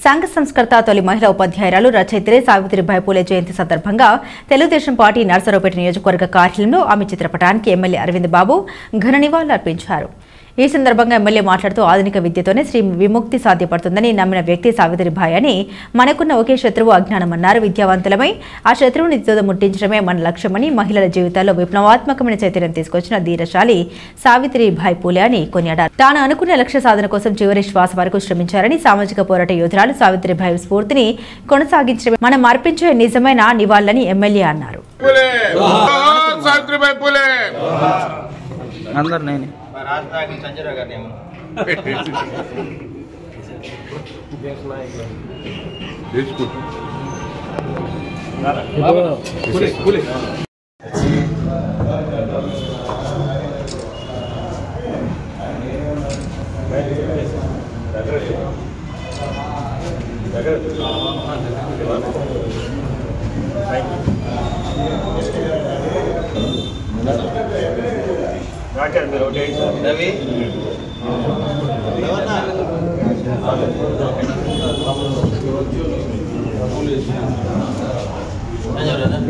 సంఘ సంస్కర్త తొలి మహిళా ఉపాధ్యాయురాలు రచయిత్రి సావిత్రిబాయి పూలే జయంతి సందర్భంగా తెలుగుదేశం పార్టీ నర్సరావుపేట నియోజకవర్గ కార్యాలయంలో ఆమె చిత్రపటానికి ఎమ్మెల్యే అరవింద్ బాబు ఘన నివాళులర్పించారు. ఈ సందర్భంగా ఎమ్మెల్యే మాట్లాడుతూ ఆధునిక విద్యతోనే శ్రీ విముక్తి సాధ్యపడుతుందని నమ్మిన వ్యక్తి సావిత్రిబాయి అని, మనకున్న ఒకే శత్రువు అజ్ఞానమన్నారు. విద్యావంతులమై ఆ శత్రువుని ముట్టించడమే మన లక్ష్యమని, మహిళల జీవితాల్లో విప్లవాత్మకమైన చైతన్యం తీసుకొచ్చిన ధీరశాలి సావిత్రిబాయి పూలే అని కొనియాడారు. తాను అనుకున్న లక్ష్య సాధన కోసం చివరి శ్వాస వరకు శ్రమించారని, సామాజిక పోరాట యోధురాలు సావిత్రిబాయి స్ఫూర్తిని కొనసాగించడమే మనం అర్పించే నిజమైన నివాళులని ఎమ్మెల్యే అన్నారు.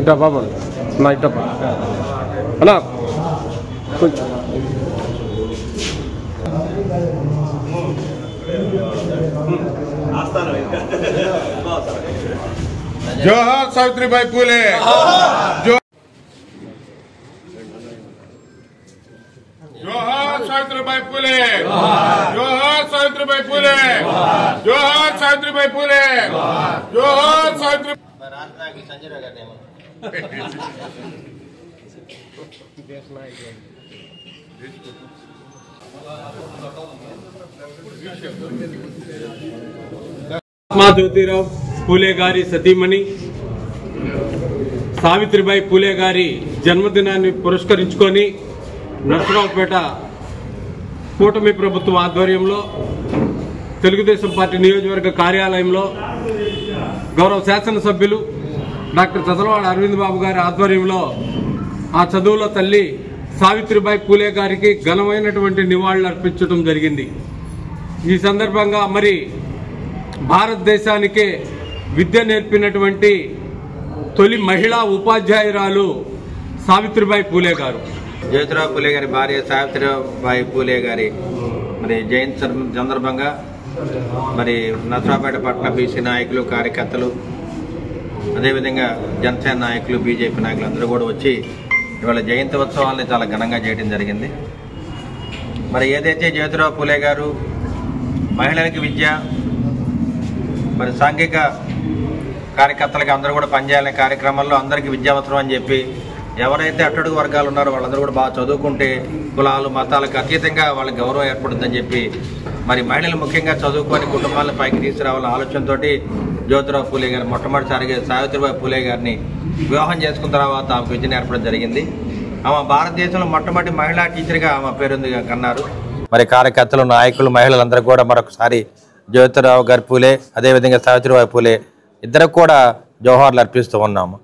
ఇట్టా బాబా నా ఇట్టప్ప అన్నా కొంచెం జోహార్ సావిత్రిబాయి పూలే. జోహార్ సావిత్రిబాయి పూలే. జోహార్ సావిత్రిబాయి పూలే. జోహార్ సావిత్రిబాయి పూలే. జోహార్ సావిత్రి జ్యోతిరావు పూలే గారి సతీమణి సావిత్రిబాయి పూలే గారి జన్మదినాన్ని పురస్కరించుకొని నర్సరావుపేట కూటమి ప్రభుత్వం ఆధ్వర్యంలో తెలుగుదేశం పార్టీ నియోజకవర్గ కార్యాలయంలో గౌరవ శాసనసభ్యులు డాక్టర్ చదలవాడ అరవింద్ బాబు గారి ఆధ్వర్యంలో ఆ చదువుల తల్లి సావిత్రిబాయి పూలే గారికి ఘనమైనటువంటి నివాళులు అర్పించడం జరిగింది. ఈ సందర్భంగా మరి భారతదేశానికే విద్య నేర్పినటువంటి తొలి మహిళా ఉపాధ్యాయురాలు సావిత్రిబాయి పూలే గారు. జ్యోతిరావు పూలే గారి భార్య సావిత్రిబాయి పూలే గారి మరి జయంతి సందర్భంగా మరి నర్సరావుపేట పట్టణ బీసీ నాయకులు, కార్యకర్తలు, అదేవిధంగా జనసేన నాయకులు, బీజేపీ నాయకులు అందరూ కూడా వచ్చి ఇవాళ జయంతి ఉత్సవాలని చాలా ఘనంగా చేయడం జరిగింది. మరి ఏదైతే జ్యోతిరావు పూలే గారు మహిళలకి విద్య, మరి సాంఘిక కార్యకర్తలకి అందరూ కూడా పనిచేయాలనే కార్యక్రమంలో అందరికీ విద్య అవసరం అని చెప్పి ఎవరైతే అట్టడుగు వర్గాలు ఉన్నారో వాళ్ళందరూ కూడా బాగా చదువుకుంటే కులాలు మతాలకు అతీతంగా వాళ్ళకి గౌరవం ఏర్పడుతుందని చెప్పి మరి మహిళలు ముఖ్యంగా చదువుకొని కుటుంబాలను పైకి తీసుకురావాలనే ఆలోచనతో జ్యోతిరావు పూలే గారు మొట్టమొదటిసారిగా సావిత్రిబాయి పూలే గారిని వివాహం చేసుకున్న తర్వాత ఆమెకు విద్యను ఏర్పడడం జరిగింది. ఆమె భారతదేశంలో మొట్టమొదటి మహిళా టీచర్గా ఆమె పేరుంది కన్నారు. మరి కార్యకర్తలు, నాయకులు, మహిళలందరూ కూడా మరొకసారి జ్యోతిరావు గారి పూలే, అదేవిధంగా సావిత్రిబాయి పూలే ఇద్దరు కూడా జోహార్లు అర్పిస్తూ ఉన్నాము.